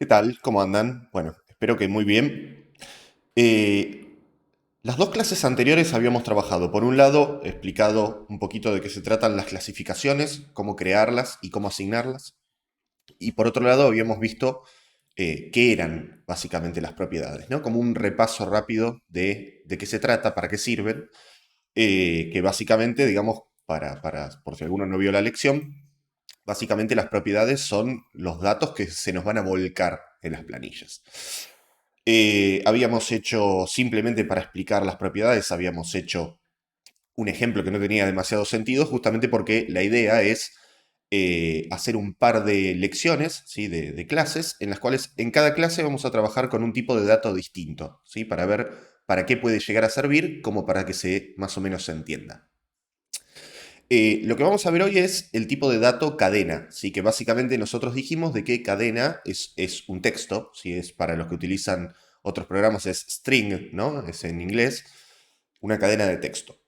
¿Qué tal? ¿Cómo andan? Bueno, espero que muy bien. Eh, las dos clases anteriores habíamos trabajado, por un lado, explicado un poquito de qué se tratan las clasificaciones, cómo crearlas y cómo asignarlas. Y por otro lado, habíamos visto qué eran básicamente las propiedades, ¿no? Como un repaso rápido de qué se trata, para qué sirven, que básicamente, digamos, por si alguno no vio la lección, básicamente las propiedades son los datos que se nos van a volcar en las planillas. Habíamos hecho, simplemente para explicar las propiedades, habíamos hecho un ejemplo que no tenía demasiado sentido, justamente porque la idea es hacer un par de lecciones, ¿sí? de clases, en las cuales en cada clase vamos a trabajar con un tipo de dato distinto, ¿sí? Para ver para qué puede llegar a servir, como para que se más o menos se entienda. Lo que vamos a ver hoy es el tipo de dato cadena, ¿sí? Que básicamente nosotros dijimos de que cadena es un texto, ¿sí? Es para los que utilizan otros programas es string, ¿no? Es en inglés, una cadena de texto.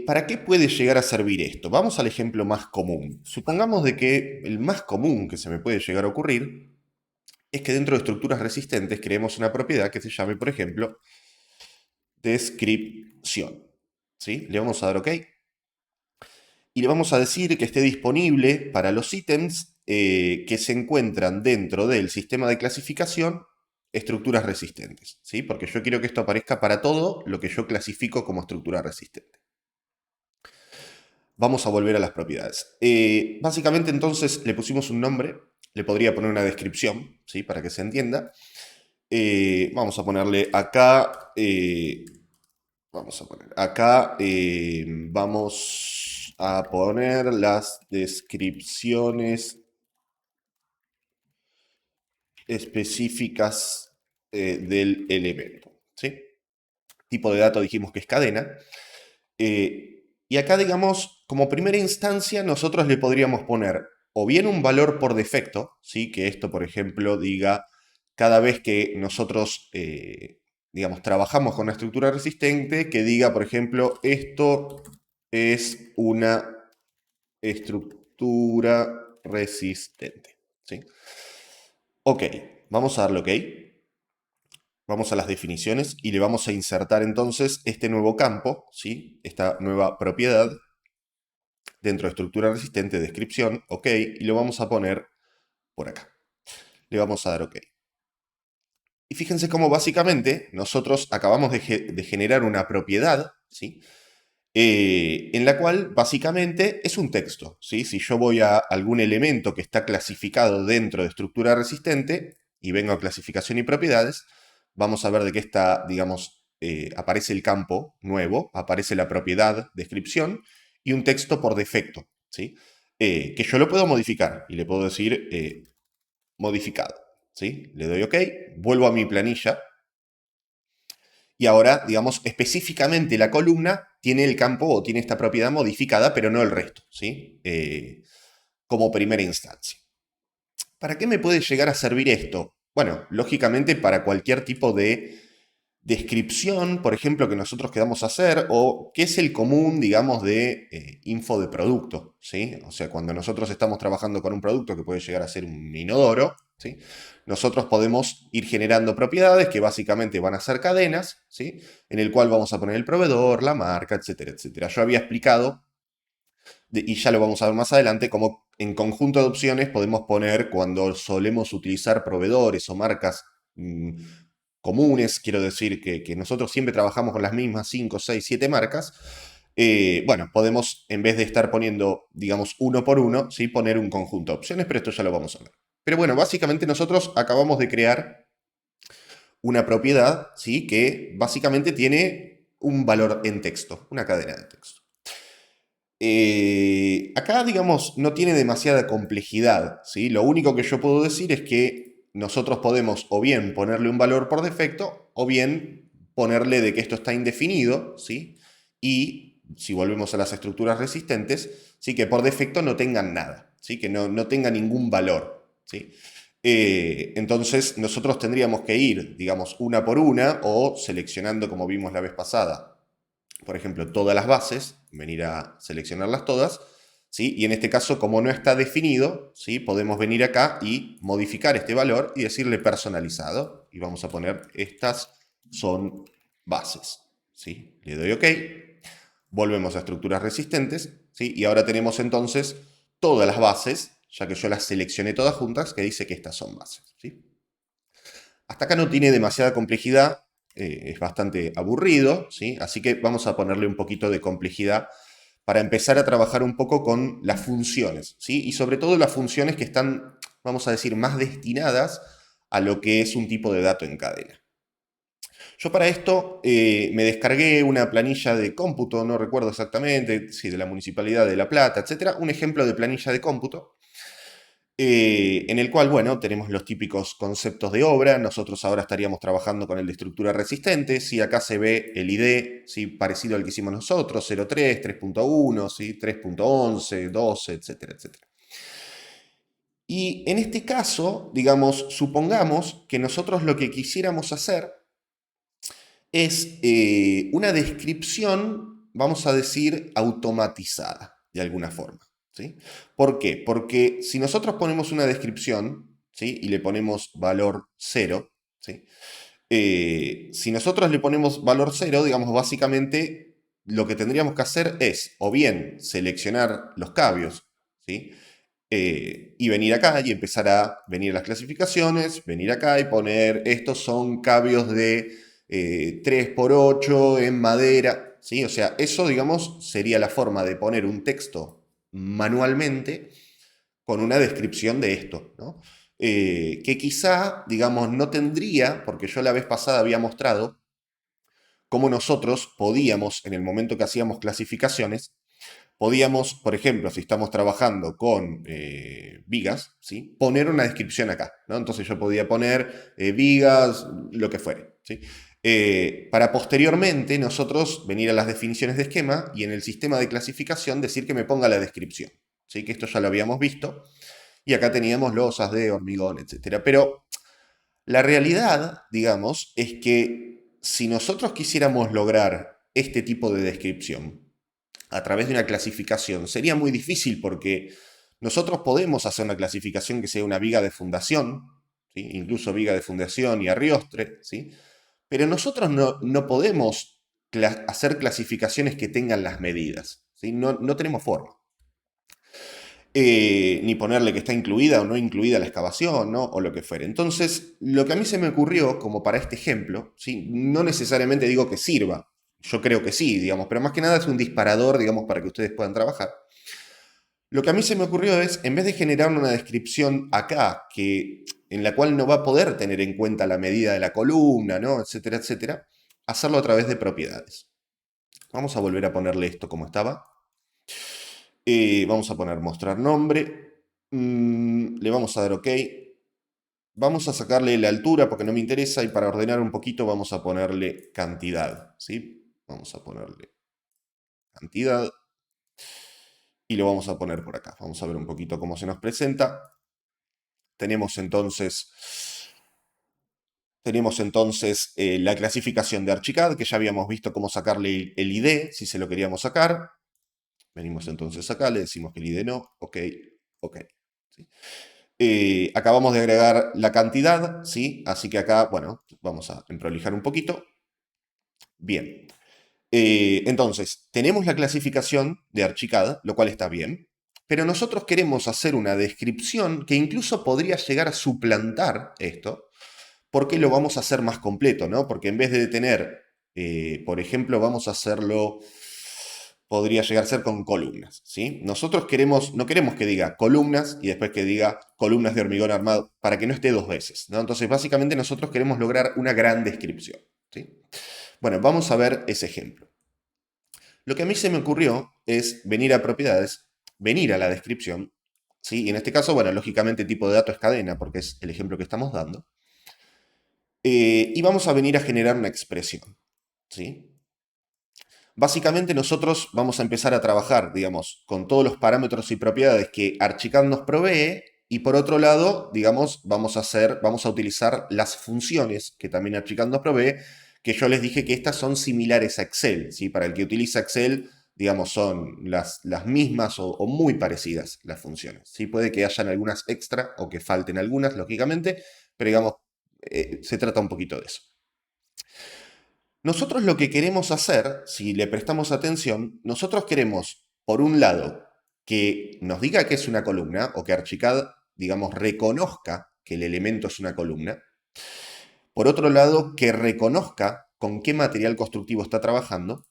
¿Para qué puede llegar a servir esto? Vamos al ejemplo más común. Supongamos de que el más común que se me puede llegar a ocurrir es que dentro de estructuras resistentes creemos una propiedad que se llame, por ejemplo, descripción. ¿Sí? Le vamos a dar OK y le vamos a decir que esté disponible para los ítems que se encuentran dentro del sistema de clasificación estructuras resistentes, ¿sí? Porque yo quiero que esto aparezca para todo lo que yo clasifico como estructura resistente. Vamos a volver a las propiedades. Básicamente entonces le pusimos un nombre, le podría poner una descripción, ¿sí? Para que se entienda. Vamos a ponerle acá, vamos a poner las descripciones específicas del elemento, ¿sí? Tipo de dato dijimos que es cadena. Y acá, digamos, como primera instancia, nosotros le podríamos poner o bien un valor por defecto, ¿sí? Que esto, por ejemplo, diga cada vez que nosotros, digamos, trabajamos con una estructura resistente, que diga, por ejemplo, esto es una estructura resistente, ¿sí? OK, vamos a darle OK. Vamos a las definiciones y le vamos a insertar entonces este nuevo campo, ¿sí? Esta nueva propiedad dentro de estructura resistente, descripción, OK, y lo vamos a poner por acá. Le vamos a dar OK. Y fíjense cómo básicamente nosotros acabamos de generar una propiedad, ¿sí? En la cual básicamente es un texto, ¿sí? Si yo voy a algún elemento que está clasificado dentro de estructura resistente y vengo a clasificación y propiedades, vamos a ver de qué está, digamos, aparece el campo nuevo, aparece la propiedad, descripción y un texto por defecto, ¿sí? Que yo lo puedo modificar y le puedo decir modificado, ¿sí? Le doy OK, vuelvo a mi planilla y ahora, digamos, específicamente la columna tiene el campo o tiene esta propiedad modificada, pero no el resto, ¿sí? Como primera instancia. ¿Para qué me puede llegar a servir esto? Bueno, lógicamente para cualquier tipo de descripción, por ejemplo, que nosotros queramos hacer, o qué es el común, digamos, de info de producto, ¿sí? O sea, cuando nosotros estamos trabajando con un producto que puede llegar a ser un inodoro, ¿sí? Nosotros podemos ir generando propiedades que básicamente van a ser cadenas, ¿sí? En el cual vamos a poner el proveedor, la marca, etcétera, etcétera. Yo había explicado, y ya lo vamos a ver más adelante, cómo en conjunto de opciones podemos poner cuando solemos utilizar proveedores o marcas comunes, quiero decir que nosotros siempre trabajamos con las mismas 5, 6, 7 marcas. Bueno, podemos, en vez de estar poniendo, digamos, uno por uno, ¿sí? Poner un conjunto de opciones, pero esto ya lo vamos a ver. Pero bueno, básicamente nosotros acabamos de crear una propiedad, ¿sí? Que básicamente tiene un valor en texto, una cadena de texto. Acá, digamos, no tiene demasiada complejidad, ¿sí? Lo único que yo puedo decir es que nosotros podemos o bien ponerle un valor por defecto o bien ponerle de que esto está indefinido, ¿sí? Y si volvemos a las estructuras resistentes, ¿sí? Que por defecto no tengan nada, ¿sí? Que no tenga ningún valor, ¿sí? Entonces nosotros tendríamos que ir, digamos, una por una o seleccionando, como vimos la vez pasada, por ejemplo, todas las bases, venir a seleccionarlas todas, ¿sí? Y en este caso, como no está definido, ¿sí? Podemos venir acá y modificar este valor y decirle personalizado. Y vamos a poner estas son bases, ¿sí? Le doy OK. Volvemos a estructuras resistentes, ¿sí? Y ahora tenemos entonces todas las bases, ya que yo las seleccioné todas juntas, que dice que estas son bases, ¿sí? Hasta acá no tiene demasiada complejidad, es bastante aburrido, ¿sí? Así que vamos a ponerle un poquito de complejidad para empezar a trabajar un poco con las funciones, ¿sí? Y sobre todo las funciones que están, vamos a decir, más destinadas a lo que es un tipo de dato en cadena. Yo para esto me descargué una planilla de cómputo, no recuerdo exactamente, si de la Municipalidad de La Plata, etcétera, un ejemplo de planilla de cómputo, en el cual, bueno, tenemos los típicos conceptos de obra. Nosotros ahora estaríamos trabajando con el de estructura resistente. Si acá se ve el ID, ¿sí? Parecido al que hicimos nosotros, 0.3, 3.1, ¿sí? 3.11, 12, etcétera, etcétera. Y en este caso, digamos, supongamos que nosotros lo que quisiéramos hacer es una descripción, vamos a decir, automatizada, de alguna forma. ¿Sí? ¿Por qué? Porque si nosotros ponemos una descripción, ¿sí? Y le ponemos valor 0, ¿sí? Si nosotros le ponemos valor 0, digamos, básicamente lo que tendríamos que hacer es o bien seleccionar los cabios, ¿sí? Y venir acá y empezar a venir a las clasificaciones, venir acá y poner, estos son cabios de 3x8 en madera, ¿sí? O sea, eso, digamos, sería la forma de poner un texto manualmente con una descripción de esto, ¿no? Que quizá, digamos, no tendría, porque yo la vez pasada había mostrado cómo nosotros podíamos, en el momento que hacíamos clasificaciones, podíamos, por ejemplo, si estamos trabajando con vigas, ¿sí? Poner una descripción acá, ¿no? Entonces yo podía poner vigas, lo que fuere, ¿sí? Para posteriormente nosotros venir a las definiciones de esquema y en el sistema de clasificación decir que me ponga la descripción, ¿sí? Que esto ya lo habíamos visto. Y acá teníamos losas de hormigón, etc. Pero la realidad, digamos, es que si nosotros quisiéramos lograr este tipo de descripción a través de una clasificación, sería muy difícil porque nosotros podemos hacer una clasificación que sea una viga de fundación, ¿sí? Incluso viga de fundación y arriostre, ¿sí? Pero nosotros no podemos hacer clasificaciones que tengan las medidas, ¿sí? No tenemos forma. Ni ponerle que está incluida o no incluida la excavación, ¿no? O lo que fuere. Entonces, lo que a mí se me ocurrió, como para este ejemplo, ¿sí? No necesariamente digo que sirva, yo creo que sí, digamos, pero más que nada es un disparador, digamos, para que ustedes puedan trabajar. Lo que a mí se me ocurrió es, en vez de generar una descripción acá, en la cual no va a poder tener en cuenta la medida de la columna, ¿no? Etcétera, etcétera, hacerlo a través de propiedades. Vamos a volver a ponerle esto como estaba. Vamos a poner mostrar nombre. Le vamos a dar OK. Vamos a sacarle la altura porque no me interesa y para ordenar un poquito vamos a ponerle cantidad. ¿Sí? Vamos a ponerle cantidad y lo vamos a poner por acá. Vamos a ver un poquito cómo se nos presenta. Tenemos entonces la clasificación de Archicad, que ya habíamos visto cómo sacarle el ID, si se lo queríamos sacar. Venimos entonces acá, le decimos que el ID no, OK, OK. ¿Sí? Acabamos de agregar la cantidad, ¿sí? Así que acá, bueno, vamos a prolijar un poquito. Bien. Entonces, tenemos la clasificación de Archicad, lo cual está bien, pero nosotros queremos hacer una descripción que incluso podría llegar a suplantar esto, porque lo vamos a hacer más completo, ¿no? Porque en vez de tener, por ejemplo, vamos a hacerlo, podría llegar a ser con columnas, ¿sí? Nosotros no queremos que diga columnas y después que diga columnas de hormigón armado, para que no esté dos veces, ¿no? Entonces, básicamente nosotros queremos lograr una gran descripción, ¿sí? Bueno, vamos a ver ese ejemplo. Lo que a mí se me ocurrió es venir a propiedades, venir a la descripción, ¿sí? Y en este caso, bueno, lógicamente tipo de dato es cadena, porque es el ejemplo que estamos dando. Y vamos a venir a generar una expresión, ¿sí? Básicamente nosotros vamos a empezar a trabajar, digamos, con todos los parámetros y propiedades que Archicad nos provee y por otro lado, digamos, vamos a utilizar las funciones que también Archicad nos provee, que yo les dije que estas son similares a Excel, ¿sí? Para el que utiliza Excel, digamos, son las mismas o muy parecidas las funciones. ¿Sí? Puede que hayan algunas extra o que falten algunas, lógicamente, pero digamos, se trata un poquito de eso. Nosotros lo que queremos hacer, si le prestamos atención, nosotros queremos, por un lado, que nos diga que es una columna, o que Archicad, digamos, reconozca que el elemento es una columna. Por otro lado, que reconozca con qué material constructivo está trabajando.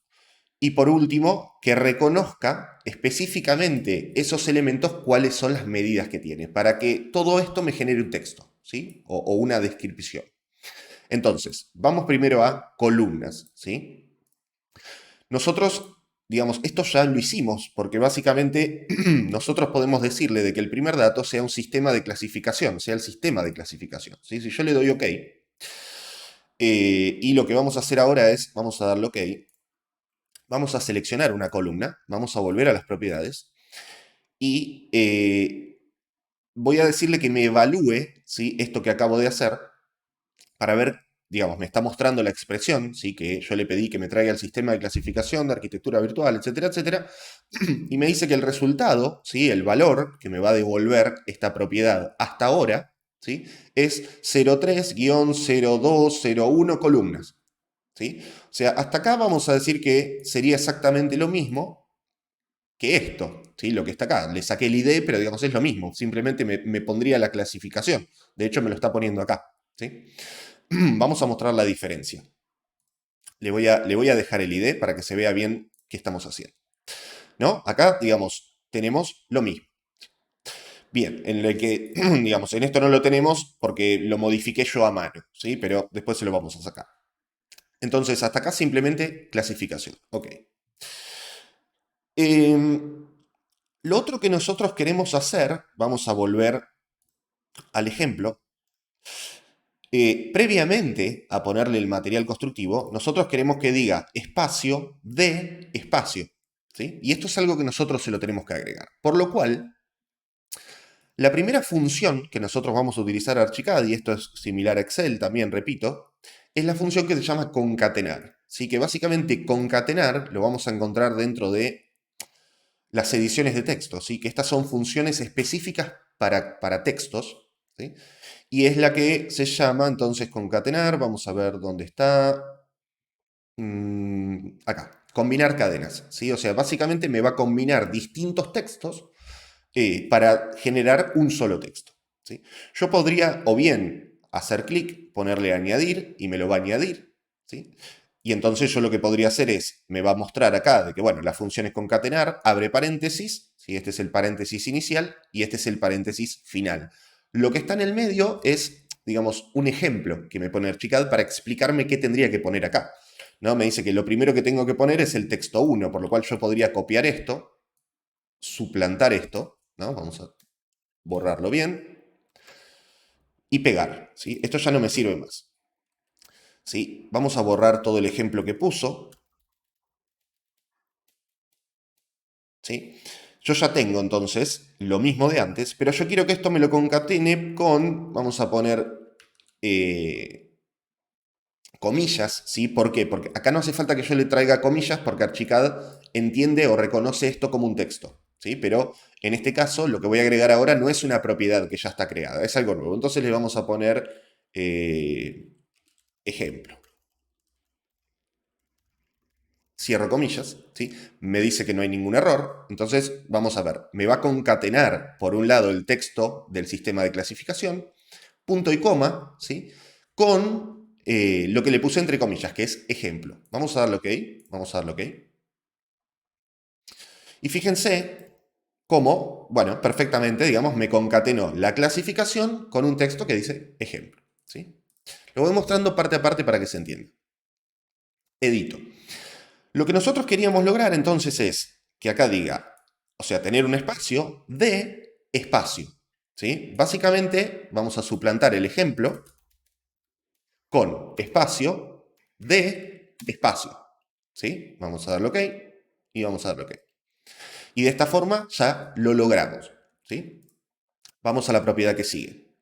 Y por último, que reconozca específicamente esos elementos, cuáles son las medidas que tiene, para que todo esto me genere un texto, ¿sí? O una descripción. Entonces, vamos primero a columnas, ¿sí? Nosotros, digamos, esto ya lo hicimos, porque básicamente nosotros podemos decirle de que el primer dato sea un sistema de clasificación, sea el sistema de clasificación, ¿sí? Si yo le doy OK, y lo que vamos a hacer ahora es, vamos a darle OK, vamos a seleccionar una columna, vamos a volver a las propiedades, y voy a decirle que me evalúe, ¿sí?, esto que acabo de hacer, para ver, digamos, me está mostrando la expresión, ¿sí?, que yo le pedí que me traiga el sistema de clasificación de arquitectura virtual, etcétera, etcétera, y me dice que el resultado, ¿sí?, el valor que me va a devolver esta propiedad hasta ahora, ¿sí?, es 03-0201 columnas. ¿Sí? O sea, hasta acá vamos a decir que sería exactamente lo mismo que esto, ¿sí? Lo que está acá. Le saqué el ID, pero digamos es lo mismo. Simplemente me pondría la clasificación. De hecho, me lo está poniendo acá. ¿Sí? Vamos a mostrar la diferencia. Le voy a dejar el ID para que se vea bien qué estamos haciendo. ¿No? Acá, digamos, tenemos lo mismo. Bien, en el que, digamos, en esto no lo tenemos porque lo modifiqué yo a mano, ¿sí? Pero después se lo vamos a sacar. Entonces, hasta acá simplemente clasificación. Ok. Lo otro que nosotros queremos hacer, vamos a volver al ejemplo, previamente a ponerle el material constructivo, nosotros queremos que diga espacio de espacio. ¿Sí? Y esto es algo que nosotros se lo tenemos que agregar. Por lo cual, la primera función que nosotros vamos a utilizar Archicad, y esto es similar a Excel también, repito, es la función que se llama concatenar. ¿Sí? Que básicamente concatenar lo vamos a encontrar dentro de las ediciones de texto, ¿sí? Que estas son funciones específicas para textos, ¿sí? Y es la que se llama entonces concatenar. Vamos a ver dónde está. Acá, combinar cadenas, ¿sí? O sea, básicamente me va a combinar distintos textos para generar un solo texto, ¿sí? Yo podría o bien hacer clic, ponerle añadir y me lo va a añadir, ¿sí? Y entonces yo lo que podría hacer es, me va a mostrar acá de que, bueno, la función es concatenar, abre paréntesis, ¿sí? Este es el paréntesis inicial y este es el paréntesis final. Lo que está en el medio es, digamos, un ejemplo que me pone Archicad para explicarme qué tendría que poner acá, ¿no? Me dice que lo primero que tengo que poner es el texto 1, por lo cual yo podría copiar esto, suplantar esto, ¿no? Vamos a borrarlo bien y pegar, ¿sí? Esto ya no me sirve más, ¿sí? Vamos a borrar todo el ejemplo que puso, ¿sí? Yo ya tengo entonces lo mismo de antes, pero yo quiero que esto me lo concatene con, vamos a poner comillas, ¿sí? ¿Por qué? Porque acá no hace falta que yo le traiga comillas porque Archicad entiende o reconoce esto como un texto, ¿sí? Pero en este caso lo que voy a agregar ahora no es una propiedad que ya está creada, es algo nuevo. Entonces le vamos a poner ejemplo. Cierro comillas, ¿sí? Me dice que no hay ningún error. Entonces, vamos a ver, me va a concatenar, por un lado, el texto del sistema de clasificación, punto y coma, ¿sí? Con lo que le puse entre comillas, que es ejemplo. Vamos a darle OK, vamos a darle OK. Y fíjense cómo, bueno, perfectamente, digamos, me concatenó la clasificación con un texto que dice ejemplo, ¿sí? Lo voy mostrando parte a parte para que se entienda. Edito. Lo que nosotros queríamos lograr entonces es que acá diga, o sea, tener un espacio de espacio, ¿sí? Básicamente vamos a suplantar el ejemplo con espacio de espacio, ¿sí? Vamos a darle OK y vamos a darle OK. Y de esta forma ya lo logramos, ¿sí? Vamos a la propiedad que sigue.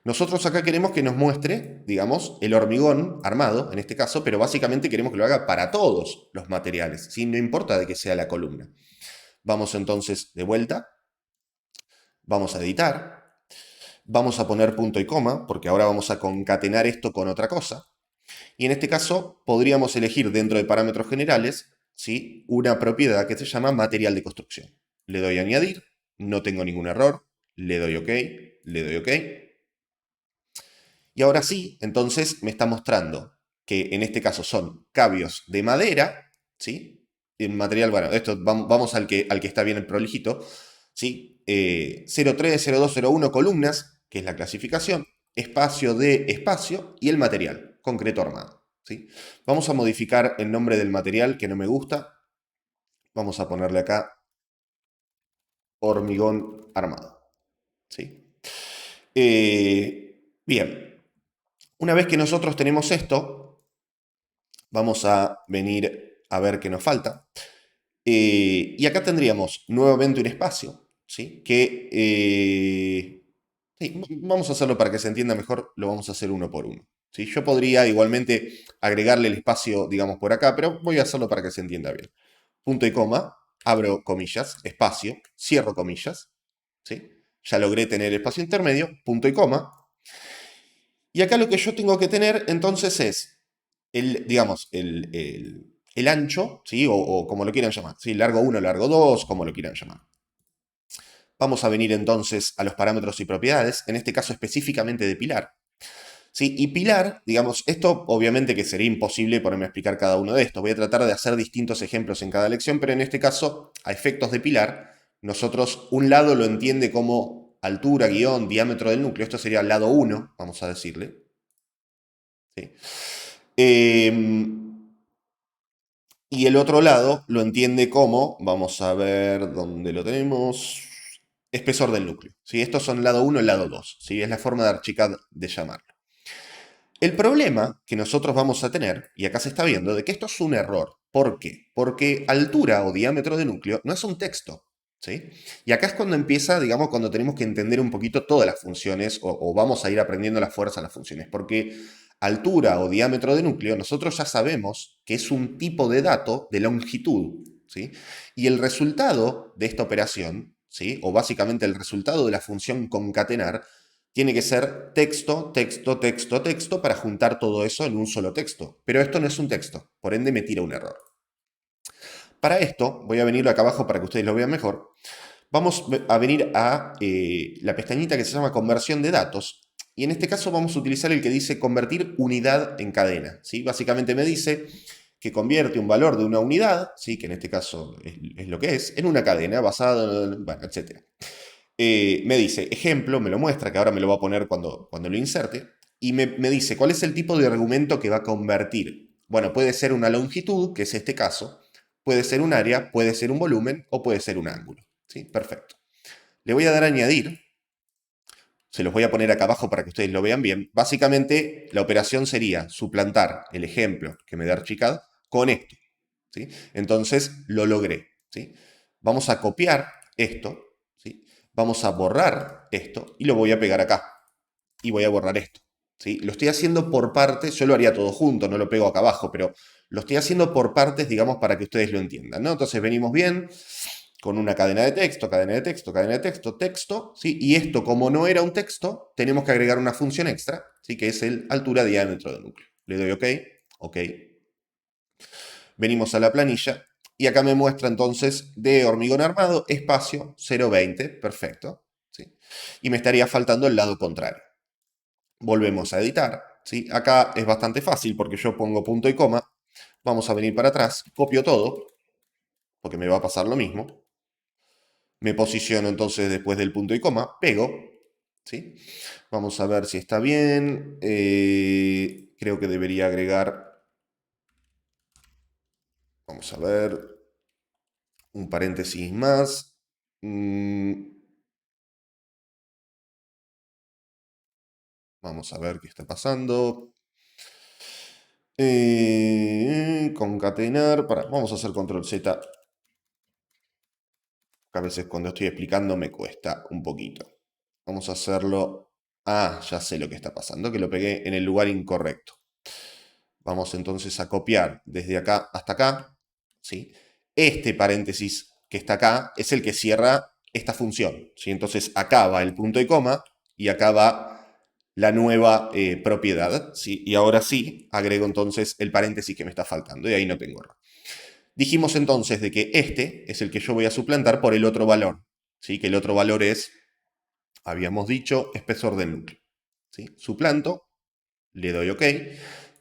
Nosotros acá queremos que nos muestre, digamos, el hormigón armado, en este caso, pero básicamente queremos que lo haga para todos los materiales, ¿sí? No importa de que sea la columna. Vamos entonces de vuelta, vamos a editar, vamos a poner punto y coma, porque ahora vamos a concatenar esto con otra cosa. Y en este caso podríamos elegir dentro de parámetros generales, ¿sí?, una propiedad que se llama material de construcción. Le doy a añadir, no tengo ningún error, le doy OK, le doy OK. Y ahora sí, entonces me está mostrando que en este caso son cabios de madera, ¿sí? En material, bueno, esto vamos al que está bien el prolijito, ¿sí? 03, 02, 01 columnas, que es la clasificación, espacio de espacio y el material, concreto armado, ¿sí? Vamos a modificar el nombre del material que no me gusta. Vamos a ponerle acá hormigón armado, ¿sí? Bien, una vez que nosotros tenemos esto, vamos a venir a ver qué nos falta. Y acá tendríamos nuevamente un espacio, ¿sí? Sí, vamos a hacerlo para que se entienda mejor, lo vamos a hacer uno por uno, ¿sí? Yo podría igualmente agregarle el espacio, digamos, por acá, pero voy a hacerlo para que se entienda bien. Punto y coma, abro comillas, espacio, cierro comillas, ¿sí? Ya logré tener espacio intermedio, punto y coma. Y acá lo que yo tengo que tener entonces es digamos, el ancho, ¿sí? O como lo quieran llamar, ¿sí? Largo 1, largo 2, como lo quieran llamar. Vamos a venir entonces a los parámetros y propiedades, en este caso específicamente de pilar. ¿Sí? Y pilar, digamos, esto obviamente que sería imposible ponerme a explicar cada uno de estos. Voy a tratar de hacer distintos ejemplos en cada lección, pero en este caso, a efectos de pilar, nosotros un lado lo entiende como altura, guión, diámetro del núcleo. Esto sería el lado 1, vamos a decirle. ¿Sí? Y el otro lado lo entiende como, vamos a ver dónde lo tenemos, espesor del núcleo. ¿Sí? Estos son el lado 1 y el lado 2. ¿Sí? Es la forma de Archicad de llamarlo. El problema que nosotros vamos a tener, y acá se está viendo, de que esto es un error. ¿Por qué? Porque altura o diámetro de núcleo no es un texto. ¿Sí? Y acá es cuando empieza, digamos, cuando tenemos que entender un poquito todas las funciones o vamos a ir aprendiendo la fuerza de las funciones. Porque altura o diámetro de núcleo, nosotros ya sabemos que es un tipo de dato de longitud. ¿Sí? Y el resultado de esta operación, ¿sí? O básicamente el resultado de la función concatenar, tiene que ser texto, texto, texto, texto para juntar todo eso en un solo texto. Pero esto no es un texto, por ende me tira un error. Para esto, voy a venir acá abajo para que ustedes lo vean mejor. Vamos a venir a la pestañita que se llama conversión de datos. Y en este caso vamos a utilizar el que dice convertir unidad en cadena. ¿Sí? Básicamente me dice que convierte un valor de una unidad, ¿sí? Que en este caso es lo que es, en una cadena basada en, bueno, etc. Me dice, ejemplo, me lo muestra, que ahora me lo va a poner cuando lo inserte, y me dice cuál es el tipo de argumento que va a convertir. Bueno, puede ser una longitud, que es este caso, puede ser un área, puede ser un volumen o puede ser un ángulo. ¿Sí? Perfecto. Le voy a dar a añadir. Se los voy a poner acá abajo para que ustedes lo vean bien. Básicamente, la operación sería suplantar el ejemplo que me da Archicad con esto. ¿Sí? Entonces, lo logré. ¿Sí? Vamos a copiar esto. ¿Sí? Vamos a borrar esto y lo voy a pegar acá. Y voy a borrar esto. ¿Sí? Lo estoy haciendo por partes, yo lo haría todo junto, no lo pego acá abajo, pero lo estoy haciendo por partes, digamos, para que ustedes lo entiendan, ¿no? Entonces venimos bien con una cadena de texto, cadena de texto, cadena de texto, texto, ¿sí? Y esto, como no era un texto, tenemos que agregar una función extra, ¿sí? Que es el altura diámetro del núcleo. Le doy OK, OK. Venimos a la planilla y acá me muestra entonces de hormigón armado, espacio 0,20, perfecto. ¿Sí? Y me estaría faltando el lado contrario. Volvemos a editar. ¿Sí? Acá es bastante fácil porque yo pongo punto y coma. Vamos a venir para atrás, copio todo, porque me va a pasar lo mismo. Me posiciono entonces después del punto y coma, pego. ¿Sí? Vamos a ver si está bien. Creo que debería agregar... Vamos a ver. Un paréntesis más. Vamos a ver qué está pasando. Concatenar. Vamos a hacer control Z. A veces cuando estoy explicando me cuesta un poquito. Vamos a hacerlo Ah, ya sé lo que está pasando, que lo pegué en el lugar incorrecto. Vamos entonces a copiar desde acá hasta acá, ¿sí? Este paréntesis que está acá es el que cierra esta función, ¿sí? Entonces acá va el punto y coma y acá va la nueva propiedad, ¿sí? Y ahora sí agrego entonces el paréntesis que me está faltando y ahí no tengo error. Dijimos entonces de que este es el que yo voy a suplantar por el otro valor, ¿sí? Que el otro valor es, habíamos dicho, espesor del núcleo, ¿sí? Suplanto, le doy OK,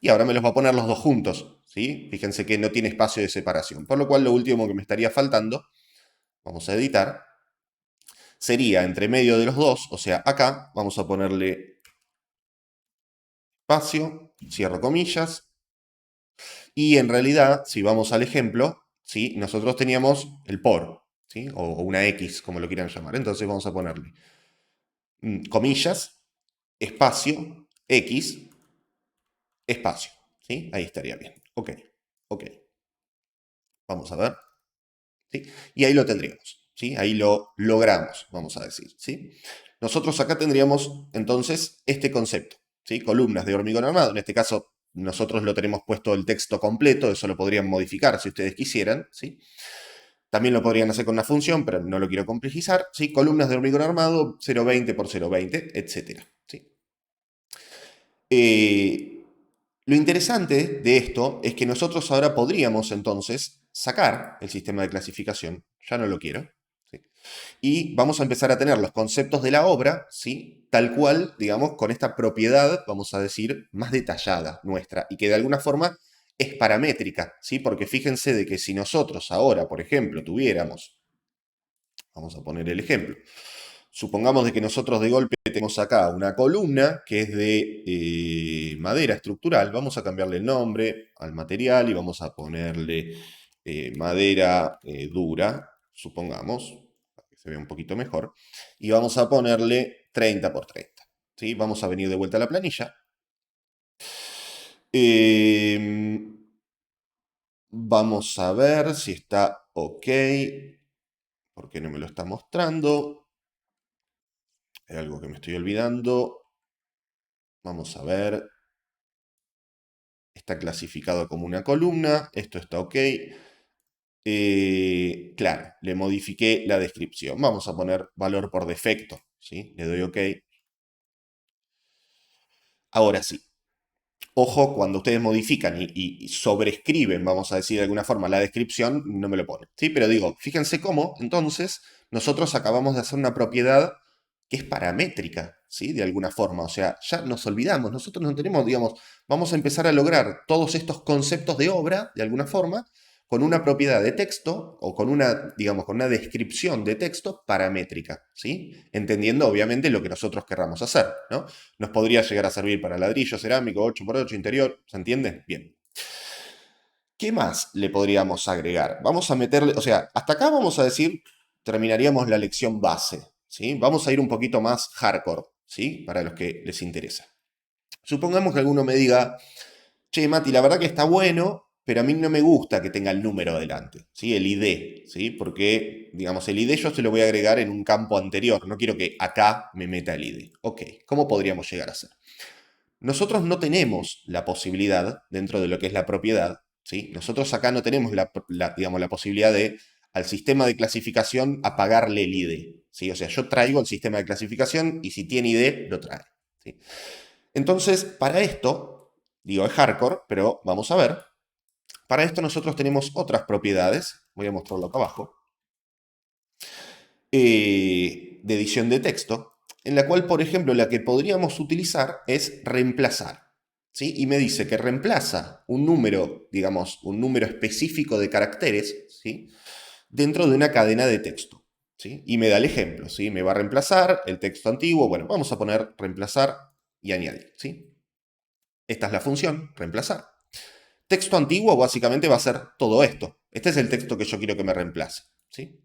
y ahora me los va a poner los dos juntos, ¿sí? Fíjense que no tiene espacio de separación, por lo cual lo último que me estaría faltando, vamos a editar, sería entre medio de los dos, o sea, acá, vamos a ponerle espacio, cierro comillas, y en realidad, si vamos al ejemplo, ¿sí? Nosotros teníamos el por, ¿sí? O una X, como lo quieran llamar, entonces vamos a ponerle comillas, espacio, X, espacio, ¿sí? Ahí estaría bien. Ok, ok. Vamos a ver. ¿Sí? Y ahí lo tendríamos, ¿sí? Ahí lo logramos, vamos a decir, ¿sí? Nosotros acá tendríamos entonces este concepto, ¿sí? Columnas de hormigón armado, en este caso nosotros lo tenemos puesto el texto completo, eso lo podrían modificar si ustedes quisieran, ¿sí? También lo podrían hacer con una función, pero no lo quiero complejizar, ¿sí? Columnas de hormigón armado, 0,20 por 0,20, etc. ¿Sí? Lo interesante de esto es que nosotros ahora podríamos entonces sacar el sistema de clasificación, ya no lo quiero, ¿sí? Y vamos a empezar a tener los conceptos de la obra, ¿sí? Tal cual, digamos, con esta propiedad, vamos a decir, más detallada nuestra, y que de alguna forma es paramétrica, ¿sí? Porque fíjense de que si nosotros ahora, por ejemplo, tuviéramos, vamos a poner el ejemplo, supongamos de que nosotros de golpe tenemos acá una columna que es de madera estructural. Vamos a cambiarle el nombre al material y vamos a ponerle madera dura, supongamos, para que se vea un poquito mejor. Y vamos a ponerle 30 por 30. ¿Sí? Vamos a venir de vuelta a la planilla. Vamos a ver si está ok. ¿Por qué no me lo está mostrando? Hay algo que me estoy olvidando. Vamos a ver. Está clasificado como una columna. Esto está ok. Claro, le modifiqué la descripción. Vamos a poner valor por defecto. ¿Sí? Le doy ok. Ahora sí. Ojo, cuando ustedes modifican y sobrescriben, vamos a decir de alguna forma, la descripción, no me lo ponen. ¿Sí? Pero digo, fíjense cómo, entonces, nosotros acabamos de hacer una propiedad que es paramétrica, ¿sí? De alguna forma. O sea, ya nos olvidamos, nosotros no tenemos, digamos, vamos a empezar a lograr todos estos conceptos de obra, de alguna forma, con una propiedad de texto o con una, digamos, con una descripción de texto paramétrica, ¿sí? Entendiendo, obviamente, lo que nosotros querramos hacer, ¿no? Nos podría llegar a servir para ladrillo cerámico, 8x8, interior, ¿se entiende? Bien. ¿Qué más le podríamos agregar? Vamos a meterle, o sea, hasta acá vamos a decir, terminaríamos la lección base, ¿sí? Vamos a ir un poquito más hardcore, ¿sí? Para los que les interesa. Supongamos que alguno me diga, che, Mati, la verdad que está bueno, pero a mí no me gusta que tenga el número adelante, ¿sí? El ID, ¿sí? Porque, digamos, el ID yo se lo voy a agregar en un campo anterior, no quiero que acá me meta el ID. Ok, ¿cómo podríamos llegar a hacer? Nosotros no tenemos la posibilidad, dentro de lo que es la propiedad, ¿sí? Nosotros acá no tenemos digamos, la posibilidad de al sistema de clasificación apagarle el ID, ¿sí? O sea, yo traigo el sistema de clasificación y si tiene ID, lo trae, ¿sí? Entonces, para esto, digo, es hardcore, pero vamos a ver. Para esto nosotros tenemos otras propiedades, voy a mostrarlo acá abajo, de edición de texto, en la cual, por ejemplo, la que podríamos utilizar es reemplazar. ¿Sí? Y me dice que reemplaza un número, digamos, un número específico de caracteres, ¿sí? Dentro de una cadena de texto. ¿Sí? Y me da el ejemplo, ¿sí? Me va a reemplazar el texto antiguo, bueno, vamos a poner reemplazar y añadir, ¿sí? Esta es la función, reemplazar. Texto antiguo básicamente va a ser todo esto. Este es el texto que yo quiero que me reemplace, ¿sí?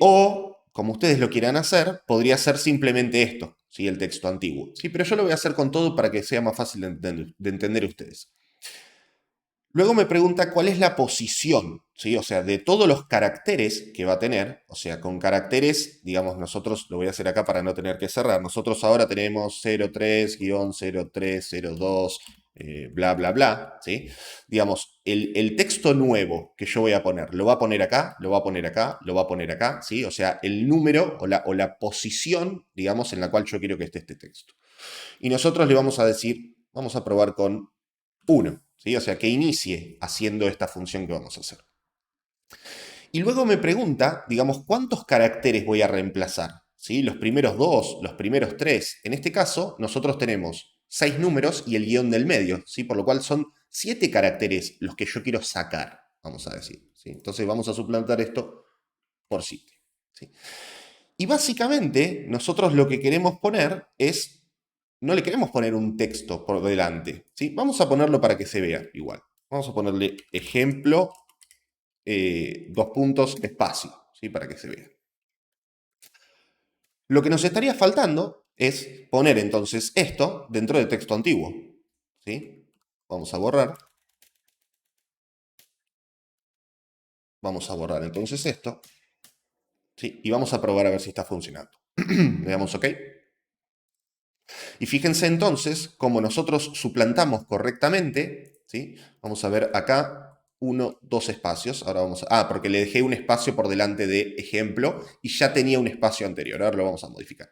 O, como ustedes lo quieran hacer, podría ser simplemente esto, ¿sí? El texto antiguo. ¿Sí? Pero yo lo voy a hacer con todo para que sea más fácil de entender ustedes. Luego me pregunta cuál es la posición, ¿sí? O sea, de todos los caracteres que va a tener, o sea, con caracteres, digamos, nosotros, lo voy a hacer acá para no tener que cerrar, nosotros ahora tenemos 03-0302, bla, bla, bla, ¿sí? Digamos, el texto nuevo que yo voy a poner, lo va a poner acá, lo va a poner acá, lo va a poner acá, ¿sí? O sea, el número o la posición, digamos, en la cual yo quiero que esté este texto. Y nosotros le vamos a decir, vamos a probar con 1, ¿sí? O sea, que inicie haciendo esta función que vamos a hacer. Y luego me pregunta, digamos, ¿cuántos caracteres voy a reemplazar? ¿Sí? Los primeros 2, los primeros 3. En este caso, nosotros tenemos 6 números y el guión del medio, ¿sí? Por lo cual son 7 caracteres los que yo quiero sacar, vamos a decir. ¿Sí? Entonces vamos a suplantar esto por 7. ¿Sí? Y básicamente, nosotros lo que queremos poner es, no le queremos poner un texto por delante, ¿sí? Vamos a ponerlo para que se vea igual. Vamos a ponerle ejemplo, 2 puntos, espacio, ¿sí? Para que se vea. Lo que nos estaría faltando es poner entonces esto dentro de texto antiguo, ¿sí? Vamos a borrar. Vamos a borrar entonces esto, ¿sí? Y vamos a probar a ver si está funcionando. Le damos OK. Y fíjense entonces cómo nosotros suplantamos correctamente, ¿sí? Vamos a ver acá 1, 2 espacios. Ahora vamos a... Ah, porque le dejé un espacio por delante de ejemplo y ya tenía un espacio anterior. Ahora lo vamos a modificar.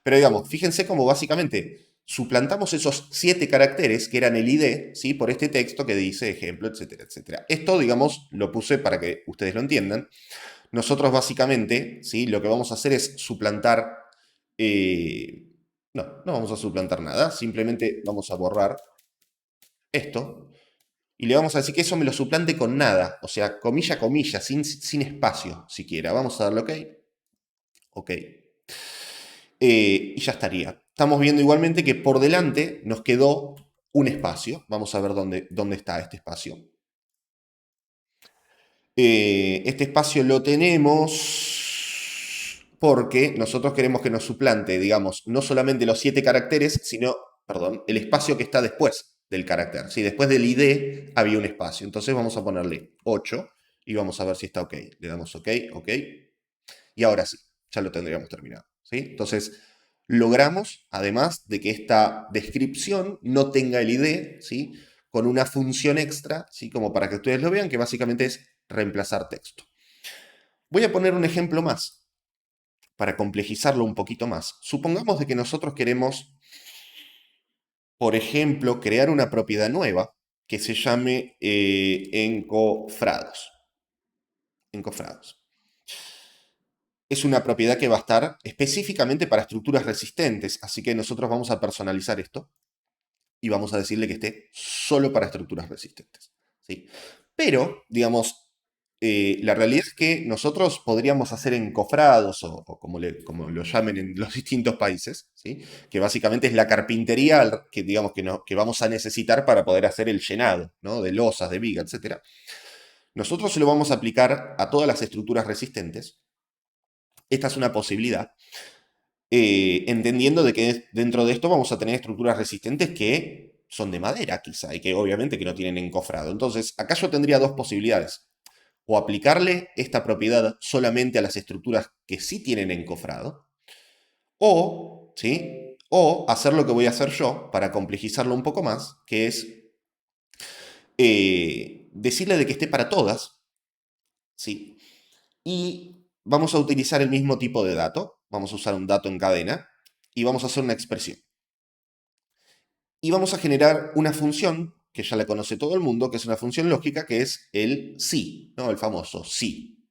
Pero digamos, fíjense cómo básicamente suplantamos esos 7 caracteres que eran el ID, ¿sí? Por este texto que dice ejemplo, etcétera, etcétera. Esto, digamos, lo puse para que ustedes lo entiendan. Nosotros básicamente, ¿sí? Lo que vamos a hacer es suplantar... no, no vamos a suplantar nada. Simplemente vamos a borrar esto. Y le vamos a decir que eso me lo suplante con nada. O sea, comilla, comilla, sin espacio siquiera. Vamos a darle OK. OK. Y ya estaría. Estamos viendo igualmente que por delante nos quedó un espacio. Vamos a ver dónde está este espacio. Este espacio lo tenemos porque nosotros queremos que nos suplante, digamos, no solamente los 7 caracteres, sino, perdón, el espacio que está después del carácter. ¿Sí? Después del ID había un espacio. Entonces vamos a ponerle 8 y vamos a ver si está OK. Le damos OK, OK. Y ahora sí, ya lo tendríamos terminado. ¿Sí? Entonces, logramos, además de que esta descripción no tenga el ID, ¿sí? Con una función extra, ¿sí? Como para que ustedes lo vean, que básicamente es reemplazar texto. Voy a poner un ejemplo más, para complejizarlo un poquito más. Supongamos de que nosotros queremos, por ejemplo, crear una propiedad nueva que se llame encofrados. Encofrados. Es una propiedad que va a estar específicamente para estructuras resistentes, así que nosotros vamos a personalizar esto y vamos a decirle que esté solo para estructuras resistentes. ¿Sí? Pero, digamos, la realidad es que nosotros podríamos hacer encofrados, o como lo llamen en los distintos países, ¿sí? Que básicamente es la carpintería que, digamos, que vamos a necesitar para poder hacer el llenado, ¿no? De losas, de viga, etc. Nosotros se lo vamos a aplicar a todas las estructuras resistentes. Esta es una posibilidad. Entendiendo de que dentro de esto vamos a tener estructuras resistentes que son de madera quizá y que obviamente que no tienen encofrado. Entonces, acá yo tendría dos posibilidades. O aplicarle esta propiedad solamente a las estructuras que sí tienen encofrado, o, ¿sí? O hacer lo que voy a hacer yo para complejizarlo un poco más, que es decirle de que esté para todas, ¿sí? Y vamos a utilizar el mismo tipo de dato, vamos a usar un dato en cadena, y vamos a hacer una expresión. Y vamos a generar una función que ya la conoce todo el mundo, que es una función lógica, que es el sí, ¿no? El famoso sí.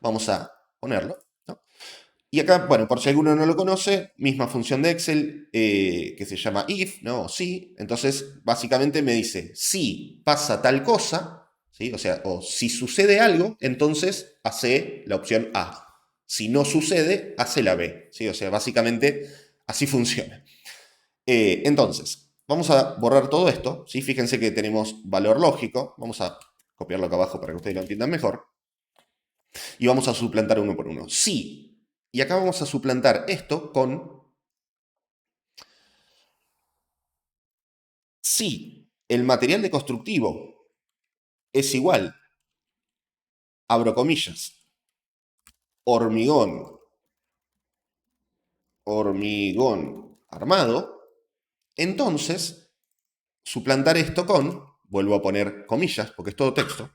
Vamos a ponerlo, ¿no? Y acá, bueno, por si alguno no lo conoce, misma función de Excel que se llama if, ¿no? O si. Entonces, básicamente me dice, si pasa tal cosa, ¿sí? O sea, o si sucede algo, entonces hace la opción A. Si no sucede, hace la B, ¿sí? O sea, básicamente así funciona. Entonces, vamos a borrar todo esto, ¿sí? Fíjense que tenemos valor lógico. Vamos a copiarlo acá abajo para que ustedes lo entiendan mejor. Y vamos a suplantar uno por uno. Sí. Y acá vamos a suplantar esto con si el material de constructivo es igual, abro comillas, hormigón, hormigón armado, entonces suplantar esto con, vuelvo a poner comillas porque es todo texto,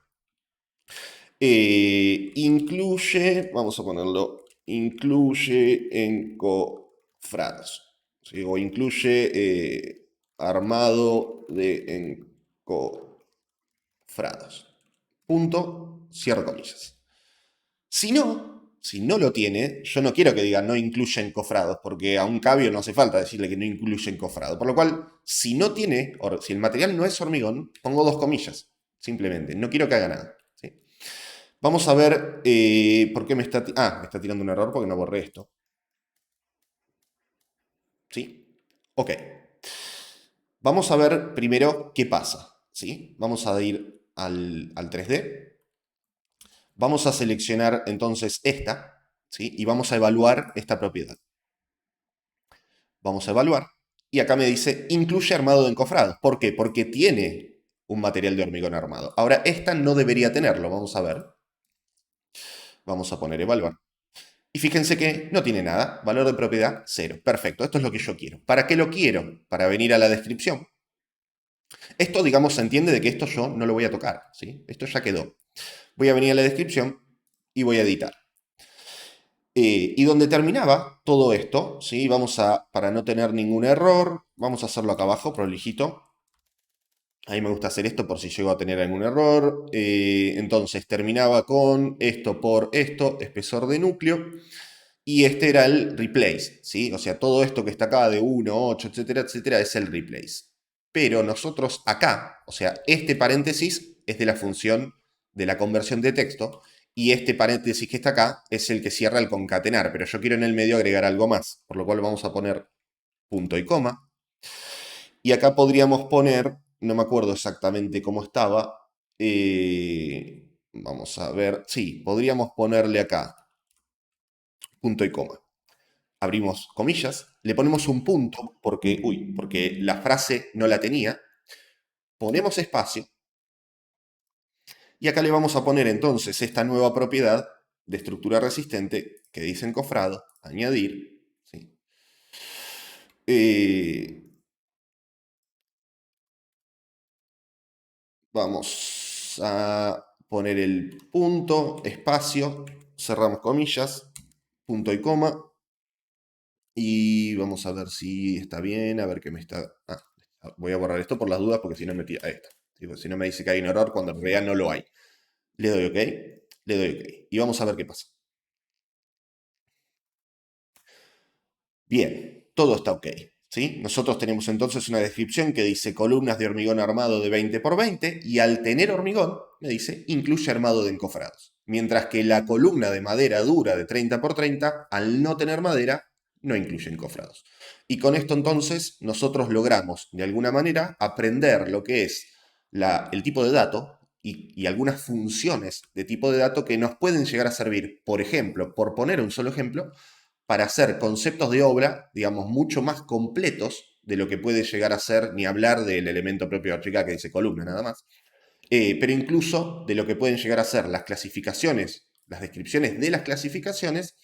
incluye, vamos a ponerlo, incluye encofrados, ¿sí? O incluye armado de encofrados. Punto, cierro comillas. Si no lo tiene, yo no quiero que diga no incluye encofrados, porque a un cabio no hace falta decirle que no incluye encofrado. Por lo cual, si no tiene, si el material no es hormigón, pongo dos comillas, simplemente. No quiero que haga nada. ¿Sí? Vamos a ver por qué me está... me está tirando un error porque no borré esto. ¿Sí? Ok. Vamos a ver primero qué pasa. ¿Sí? Vamos a ir al 3D. Vamos a seleccionar entonces esta, ¿sí? Y vamos a evaluar esta propiedad. Vamos a evaluar. Y acá me dice, incluye armado de encofrados. ¿Por qué? Porque tiene un material de hormigón armado. Ahora, esta no debería tenerlo. Vamos a ver. Vamos a poner evaluar. Y fíjense que no tiene nada. Valor de propiedad, 0. Perfecto, esto es lo que yo quiero. ¿Para qué lo quiero? Para venir a la descripción. Esto, digamos, se entiende de que esto yo no lo voy a tocar. ¿Sí? Esto ya quedó. Voy a venir a la descripción y voy a editar. Y donde terminaba todo esto, ¿sí? Vamos a, para no tener ningún error, vamos a hacerlo acá abajo, prolijito. A mí me gusta hacer esto por si llego a tener algún error. Entonces terminaba con esto por esto, espesor de núcleo. Y este era el replace, ¿sí? O sea, todo esto que está acá de 1, 8, etcétera, etcétera, es el replace. Pero nosotros acá, o sea, este paréntesis es de la función de la conversión de texto y este paréntesis que está acá es el que cierra el concatenar, pero yo quiero en el medio agregar algo más, por lo cual vamos a poner punto y coma. Y acá podríamos poner, no me acuerdo exactamente cómo estaba, vamos a ver, sí, podríamos ponerle acá punto y coma. Abrimos comillas, le ponemos un punto porque la frase no la tenía, ponemos espacio y acá le vamos a poner entonces esta nueva propiedad de estructura resistente que dice encofrado, añadir, ¿sí? Vamos a poner el punto, espacio, cerramos comillas, punto y coma, y vamos a ver si está bien, a ver qué me está... voy a borrar esto por las dudas porque si no me tira esto. Si no me dice que hay un error cuando en realidad no lo hay. Le doy OK, le doy OK. Y vamos a ver qué pasa. Bien, todo está OK. ¿Sí? Nosotros tenemos entonces una descripción que dice columnas de hormigón armado de 20 por 20 y al tener hormigón, me dice, incluye armado de encofrados. Mientras que la columna de madera dura de 30 por 30, al no tener madera, no incluye encofrados. Y con esto entonces nosotros logramos de alguna manera aprender lo que es el tipo de dato y algunas funciones de tipo de dato que nos pueden llegar a servir, por ejemplo, por poner un solo ejemplo, para hacer conceptos de obra, digamos, mucho más completos de lo que puede llegar a ser, ni hablar del elemento propio de Archicad que dice columna nada más, pero incluso de lo que pueden llegar a ser las clasificaciones, las descripciones de las clasificaciones,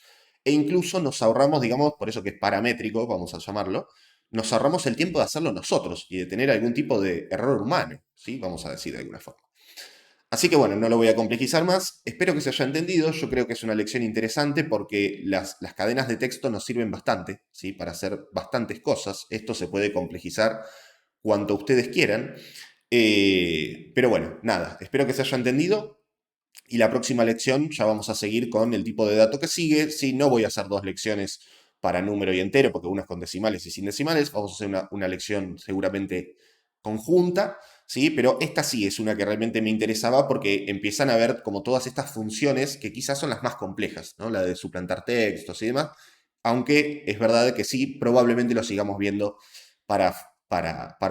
e incluso nos ahorramos, digamos, por eso que es paramétrico, vamos a llamarlo, nos ahorramos el tiempo de hacerlo nosotros y de tener algún tipo de error humano, ¿sí? Vamos a decir de alguna forma. Así que bueno, no lo voy a complejizar más. Espero que se haya entendido. Yo creo que es una lección interesante porque las cadenas de texto nos sirven bastante, ¿sí? Para hacer bastantes cosas. Esto se puede complejizar cuanto ustedes quieran. Pero bueno, nada, espero que se haya entendido. Y la próxima lección ya vamos a seguir con el tipo de dato que sigue. Sí, no voy a hacer dos lecciones para número y entero, porque una es con decimales y sin decimales. Vamos a hacer una lección seguramente conjunta, ¿sí? Pero esta sí es una que realmente me interesaba porque empiezan a ver como todas estas funciones que quizás son las más complejas, ¿no? La de suplantar textos y demás. Aunque es verdad que sí, probablemente lo sigamos viendo para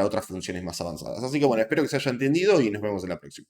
otras funciones más avanzadas. Así que bueno, espero que se haya entendido y nos vemos en la próxima.